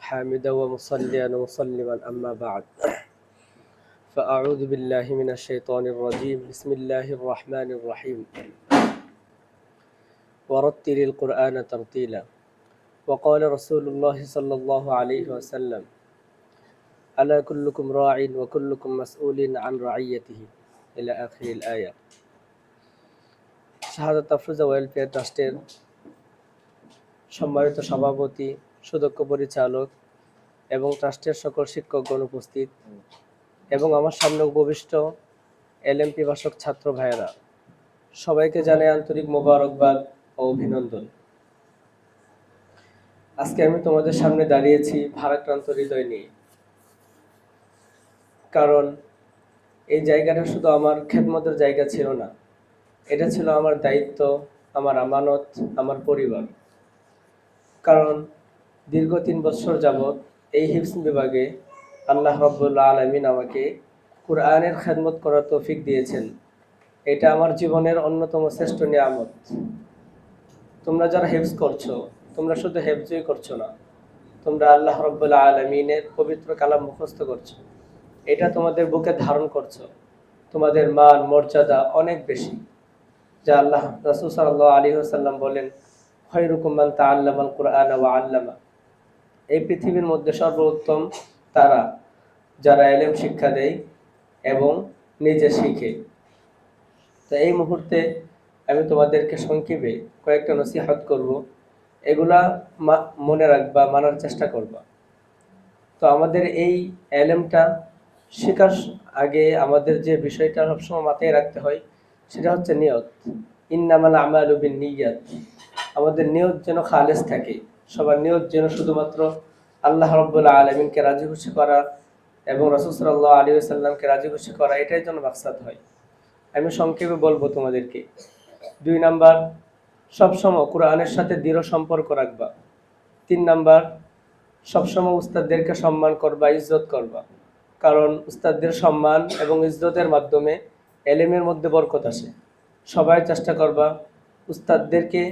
حامدا ومصليا ومسلما أما بعد فأعوذ بالله من الشيطان الرجيم بسم الله الرحمن الرحيم ورتل القرآن ترتيلا وقال رسول الله صلى الله عليه وسلم ألا كلكم راع وكلكم مسؤول عن رعيته إلى آخر الآية শাহাদাত Afroza welfare ট্রাস্টের সম্মানিত সভাপতি, সুদক্ষ পরিচালক এবং ট্রাস্টের সকল শিক্ষকগণ উপস্থিত এবং আমার সামনে উপবিষ্ট এলএমপি ভাষক ছাত্র ভাইয়েরা, সবাইকে জানাই আন্তরিক মোবারকবাদ ও অভিনন্দন। আজকে আমি তোমাদের সামনে দাঁড়িয়েছি ভারাক্রান্ত হৃদয় নিয়ে, কারণ এই জায়গাটা শুধু আমার খেদমতের জায়গা ছিল না, এটা ছিল আমার দায়িত্ব, আমার আমানত, আমার পরিবার। কারণ দীর্ঘ 3 বছর যাবৎ এই হিফজ বিভাগে আল্লাহ রাব্বুল আলামিন আমাকে কুরআনের খেদমত করার তৌফিক দিয়েছেন। এটা আমার জীবনের অন্যতম শ্রেষ্ঠ নিয়ামত। তোমরা যারা হিফজ করছো, তোমরা শুধু হিফজই করছো না, তোমরা আল্লাহ রাব্বুল আলামিনের পবিত্র কালাম মুখস্থ করছো। এটা তোমাদের বুকে ধারণ করছো। তোমাদের মান মর্যাদা অনেক বেশি, যা আল্লাহ রাসূল সাল্লাল্লাহু আলাইহি ওয়াসাল্লাম বলেন, খায়রুকুম মান তাআল্লামাল কুরআনা ওয়া আল্লামা। এই পৃথিবীর মধ্যে সর্বোত্তম তারা যারা ইলম শিক্ষা দেয় এবং নিজে শিখে। তো এই মুহূর্তে আমি তোমাদেরকে সংক্ষেপে কয়েকটা নসিহত করব, এগুলা মনে রাখবা, মানার চেষ্টা করবা। তো আমাদের এই ইলমটা শেখার আগে আমাদের যে বিষয়টা সবসময় মাথায় রাখতে হয় সেটা হচ্ছে নিয়ত। ইন্নামাল আমালু বিন্নিয়াত। আমাদের নিয়ত যেন খালেস থাকে। সবার নিয়ত যেন শুধুমাত্র আল্লাহ রাব্বুল আলামিনকে রাজি খুশি করা এবং রাসূল সাল্লাল্লাহু আলাইহি ওয়াসাল্লামকে রাজি খুশি করা, এটাই যেন মাকসাদ হয়। আমি সংক্ষেপে বলবো তোমাদেরকে। 2 নাম্বার, সবসময় কোরআনের সাথে দৃঢ় সম্পর্ক রাখবা। 3 নাম্বার, সবসময় উস্তাদদেরকে সম্মান করবা, ইজ্জত করবা। কারণ উস্তাদদের সম্মান এবং ইজ্জতের মাধ্যমে ইলমের মধ্যে বরকত আসে। সবাই চেষ্টা করবা উস্তাদদেরকে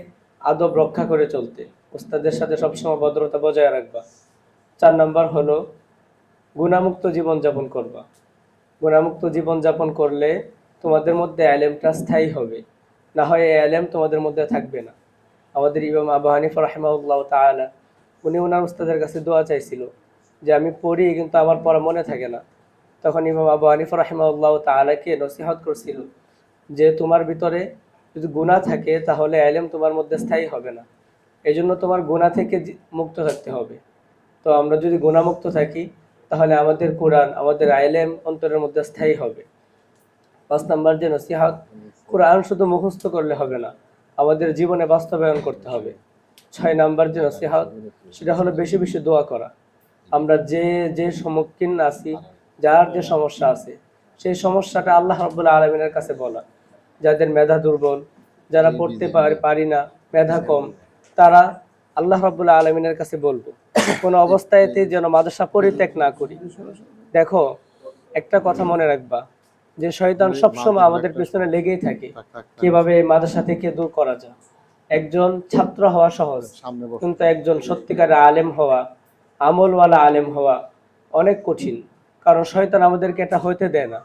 আদব রক্ষা করে চলতে, উস্তাদের সাথে সবসময় ভদ্রতা বজায় রাখবা। 4 নাম্বার হলো গুনাহমুক্ত জীবনযাপন করবা। গুনাহমুক্ত জীবনযাপন করলে তোমাদের মধ্যে ইলমটা স্থায়ী হবে, না হয় এই ইলম তোমাদের মধ্যে থাকবে না। আমাদের ইমাম আবু হানিফা রাহিমাহুল্লাহ তাআলা, উনি ওনার উস্তাদের কাছে দোয়া চাইছিল যে আমি পড়ি কিন্তু আমার পড়া মনে থাকে না। তখন ইমাম আবু হানিফা রাহিমাহুল্লাহ তাআলাকে নসিহত করছিল যে তোমার ভিতরে যদি গুনাহ থাকে তাহলে ইলম তোমার মধ্যে স্থায়ী হবে না, এই জন্য তোমার গুনাহ থেকে মুক্ত থাকতে হবে। তো আমরা যদি গুনাহমুক্ত থাকি তাহলে আমাদের কোরআন, আমাদের ইলম অন্তরের মধ্যে স্থায়ী হবে। 5 নাম্বার যে নসিহত, কোরআন শুধু মুখস্থ করলে হবে না, আমাদের জীবনে বাস্তবায়ন করতে হবে। 6 নাম্বার যে নসিহত, সেটা হলো বেশি বেশি দোয়া করা। আমরা যে সম্মুখীন আছি, যার যে সমস্যা আছে, সেই সমস্যাটা আল্লাহ রাব্বুল আলামিনের কাছে বলা। যাদের মেধা দুর্বল, যারা পড়তে পারি না, মেধা কম, তারা আল্লাহ রাব্বুল আলামিনের কাছে বলবো। কোনো অবস্থায়তে যেন মাদ্রাসা পরিত্যাগ না করি। দেখো, একটা কথা মনে রাখবা যে শয়তান সবসময় আমাদের পিছনে লেগেই থাকে, কিভাবে মাদ্রাসা থেকে দূর করা যায়। একজন ছাত্র হওয়া সহজ, কিন্তু একজন সত্যিকারের আলেম হওয়া, আমলওয়ালা আলেম হওয়া অনেক কঠিন। কারণ শয়তান আমাদেরকে এটা হইতে দেয় না।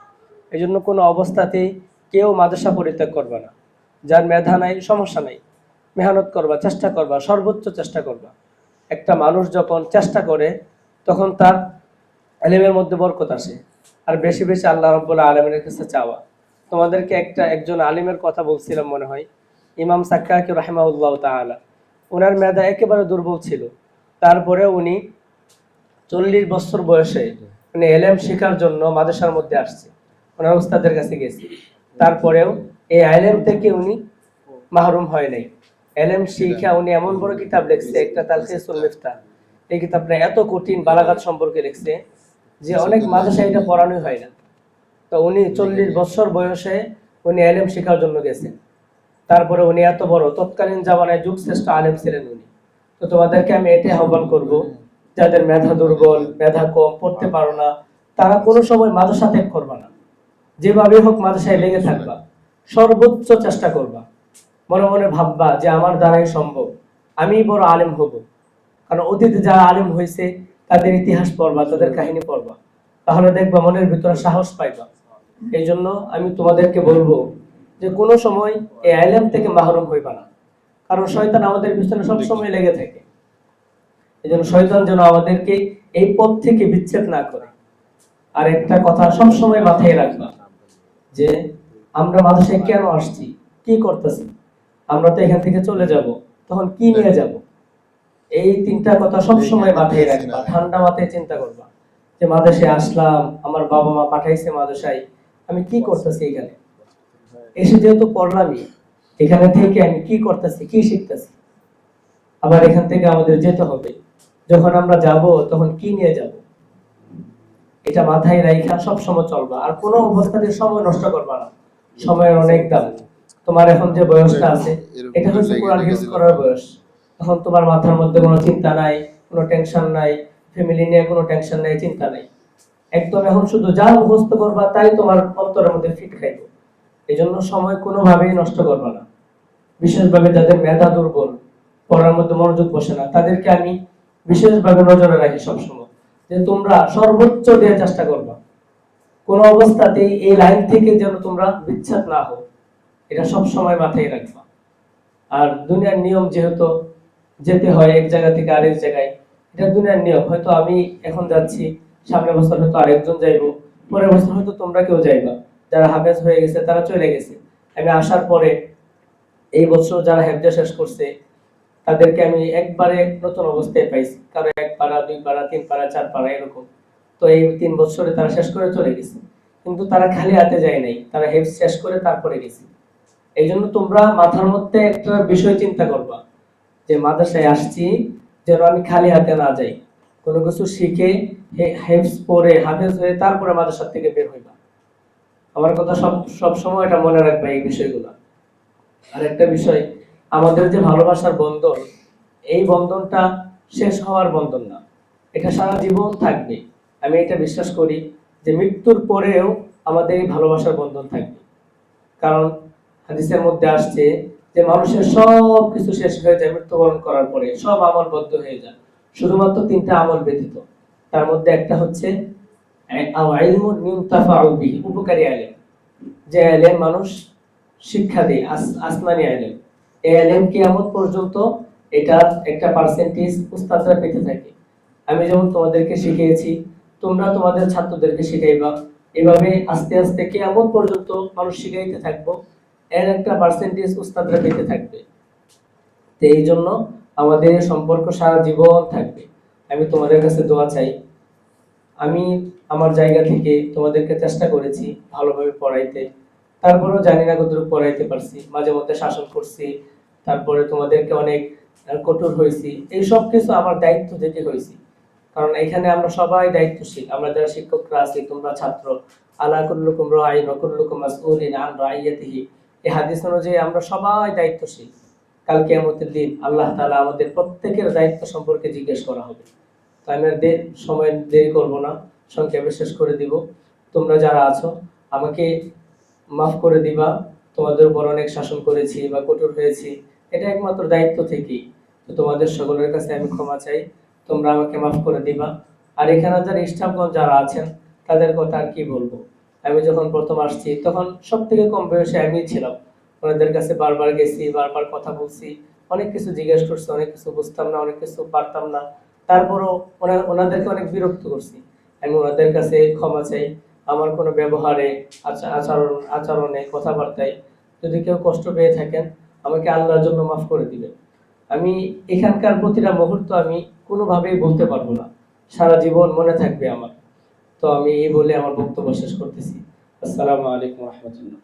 এই জন্য কোনো অবস্থাতেই কেউ মাদ্রাসা পরিত্যাগ করবে না। যার মেধা নাই, সমস্যা নাই, মেহনত করবা, চেষ্টা করবা, সর্বোচ্চ চেষ্টা করবা। একটা মানুষ যখন চেষ্টা করে তখন তার ইলমের মধ্যে বরকত আসে। আর বেশি বেশি আল্লাহ রাব্বুল আলামিনের কাছে চাওয়া। তোমাদেরকে একজন আলিমের কথা বলছিলাম মনে হয়, ইমাম সাক্কাকি রাহিমাহুল্লাহ তাআলা। ওনার মেধা একেবারে দুর্বল ছিল, তারপরে উনি 40 বছর বয়সে উনি ইলম শেখার জন্য মাদ্রাসার মধ্যে আসছে, ওনার উস্তাদের কাছে গেছে। তারপরেও এই ইলম থেকে উনি মাহরুম হয় নাই। ইলম শিখা উনি এমন বড় কিতাব লিখছে, একটা তালখিসুল মিফতাহ। এই কিতাবটা এত কঠিন, বালাগাত সম্পর্কে লিখছে যে অনেক মাদ্রাসায় এটা পড়ানোই হয় না। তো উনি 40 বছর বয়সে উনি ইলম শেখার জন্য গেছেন। তারপরে উনি এত বড়, তৎকালীন জামানায় যুগশ্রেষ্ঠ আলেম ছিলেন উনি। তো তোমাদেরকে আমি এটাই আহ্বান করব, যাদের মেধা দুর্বল, মেধা কম, পড়তে পারো না, তারা কোনো সময় মাদ্রাসা ত্যাগ করবা না। যেভাবে হোক মাদ্রাসায় লেগে থাকবা, সর্বোচ্চ চেষ্টা করবা। মনে মনে ভাববা যে আমার দ্বারাই সম্ভব, আমি বড় আলেম হব। কারণ অতীতে যারা আলেম হয়েছে তাদের ইতিহাস পড়বা, তাদের কাহিনী পড়বা, তাহলে দেখবা মনের ভিতরে সাহস পাইবা। এই জন্য আমি তোমাদেরকে বলবো যে কোনো সময় এই ইলম থেকে মাহরুম হইবা না, কারণ শয়তান আমাদের পিছনে সব সময় লেগে থাকে। এই জন্য শয়তান যেন আমাদেরকে এই পথ থেকে বিচ্ছেদ না করে। আর একটা কথা সব সময় মাথায় রাখবা যে আমরা মাদ্রাসায় কেন আসছি, কি করতেছি, আমরা তো এখান থেকে চলে যাব, তখন কি নিয়ে যাব। এই তিনটা কথা সব সময় মাথায় রাখবা, ঠান্ডা মাথায় চিন্তা করবা যে মাদ্রাসায় আসলাম, আমার বাবা মা পাঠাইছে মাদ্রাসায়, আমি কি করতেছি এখানে এসে, যেহেতু পড়লামই, এখানে থেকে আমি কি করতেছি, কি শিখতেছি। আবার এখান থেকে আমাদের যেতে হবে, যখন আমরা যাব তখন কি নিয়ে যাব, এটা মাথায় রাখা সব সময় চলবা। আর কোনো অবস্থাতে সময় নষ্ট করবা না, সময়ের অনেক দাম। তোমার এখন যে বয়সটা আছে, এটা হচ্ছে কোরআন হিফজ করার বয়স। এখন তোমার মাথার মধ্যে কোনো চিন্তা নাই, কোনো টেনশন নাই, ফ্যামিলি নিয়ে কোনো টেনশন নাই, চিন্তা নাই। একদম এখন শুধু যা মুখস্থ করবা তাই তোমার অন্তরের মধ্যে ফিট খাইবে। এই জন্য সময় কোনোভাবেই নষ্ট করবা না। বিশেষভাবে যাদের মেধা দুর্বল, পড়ার মধ্যে মনোযোগ বসে না, তাদেরকে আমি বিশেষভাবে নজরে রাখি সবসময় যে তোমরা সর্বোচ্চ দেওয়ার চেষ্টা করবা, কোন অবস্থাতেই এই লাইন থেকে যেন তোমরা বিচ্ছেদ না হও, এটা সব সময় মাথায় রাখবা। আর দুনিয়ার নিয়ম যেহেতু যেতে হয় এক জায়গা থেকে আরেক জায়গায়, এটা দুনিয়ার নিয়ম। হয়তো আমি এখন যাচ্ছি, সামনের বছর হয়তো আরেকজন যাইবো, পরের বছর হয়তো তোমরা কেউ যাইবা, যারা হাফেজ হয়ে গেছে তারা চলে গেছে। আমি আসার পরে এই বছর যারা হেফজা শেষ করছে তাদেরকে আমি একবারে নতুন অবস্থায় পাইছি, কারো 1 পারা 2 পারা 3 পারা 4 পারা এরকম। তো এই 3 বছরে তারা শেষ করে চলে গেছে, কিন্তু তারা খালি হাতে যায় নাই, তারা হেফজ শেষ করে তারপরে গেছে। এই জন্য তোমরা মাথার মধ্যে একটা বিষয় চিন্তা করবা যে মাদ্রাসায় আসছি যেন আমি খালি হাতে না যাই, কোনো কিছু শিখে হেফজ পড়ে হাফেজ হয়ে তারপরে মাদ্রাসা থেকে বের হইবা। আমার কথা সব সময় এটা মনে রাখবা, এই বিষয়গুলো। আর একটা বিষয়, আমাদের যে ভালোবাসার বন্ধন, এই বন্ধনটা শেষ হওয়ার বন্ধন না, এটা সারা জীবন থাকবে। আমি এটা বিশ্বাস করি যে মৃত্যুর পরেও আমাদের এই ভালোবাসার বন্ধন থাকবে। কারণ হাদিসের মধ্যে আসছে যে মানুষের সব কিছু শেষ হয়ে যায় মৃত্যুবরণ করার পরে, সব আমল বদ্ধ হয়ে যায়, শুধুমাত্র 3টা আমল ব্যতীত। তার মধ্যে একটা হচ্ছে উপকারী ইলম, যে ইলম মানুষ শিক্ষা দেয়, আসমানি ইলম। এই ইলম কিয়ামত পর্যন্ত এটার একটা পার্সেন্টেজ উস্তাদরা পেতে থাকে। আমি যেমন তোমাদেরকে শিখিয়েছি, তোমরা তোমাদের ছাত্রদেরকে শিখাইবা, এভাবে আস্তে আস্তে কিয়ামত পর্যন্ত মানুষ শিখাইতে থাকবো, এর একটা পার্সেন্টেজ উস্তাদরা পেতে থাকবে। তো এই জন্য আমাদের সম্পর্ক সারা জীবন থাকবে। আমি তোমাদের কাছে দোয়া চাই, আমি আমার জায়গা থেকে তোমাদেরকে চেষ্টা করেছি ভালোভাবে পড়াইতে, তারপরেও জানি না কতটুকু পড়াইতে পারছি, মাঝে মধ্যে শাসন করছি, তারপরে তোমাদেরকে অনেক কঠোর হয়েছি। এই সব কিছু আমার দায়িত্ব থেকে হয়েছি, কারণ এখানে আমরা সবাই দায়িত্বশীল। আমরা যারা শিক্ষকরা আছি, তোমরা ছাত্র, আলা কুল্লুকুম রাঈন ওয়া কুল্লুকুম মাসউলিন আন রাইয়াতিহি, এই হাদিস অনুযায়ী আমরা সবাই দায়িত্বশীল। কাল কিয়ামতের দিন আল্লাহ তাআলা আমাদের প্রত্যেকের দায়িত্ব সম্পর্কে জিজ্ঞেস করা হবে। তো আমি আর সময় দেরি করব না, সংক্ষেপে শেষ করে দিব। তোমরা যারা আছো আমাকে মাফ করে দিবা, তোমাদের উপর অনেক শাসন করেছি বা কঠোর হয়েছি, এটা একমাত্র দায়িত্ব থেকেই। তো তোমাদের সকলের কাছে আমি ক্ষমা চাই, তোমরা আমাকে মাফ করে দিবা। আর এখানে যারা স্টাফগণ যারা আছেন তাদের কথা আর কি বলবো। আমি যখন প্রথম আসছি তখন সব থেকে কম বয়সে আমি ছিলাম, ওনাদের কাছে বারবার গেছি, বারবার কথা বলছি, অনেক কিছু জিজ্ঞেস করছি, অনেক কিছু বুঝতাম না, অনেক কিছু পারতাম না, তারপরও ওনাদেরকে অনেক বিরক্ত করছি। আমি ওনাদের কাছে ক্ষমা চাই। আমার কোনো ব্যবহারে, আচরণে, কথাবার্তায় যদি কেউ কষ্ট পেয়ে থাকেন, আমাকে আল্লাহর জন্য মাফ করে দিবেন। আমি এখানকার প্রতিটা মুহূর্ত আমি কোনোভাবেই বলতে পারবো না, সারা জীবন মনে থাকবে আমার। তো আমি এই বলে আমার বক্তব্য শেষ করতেছি। আসসালামু আলাইকুম রহমতুল্লাহ।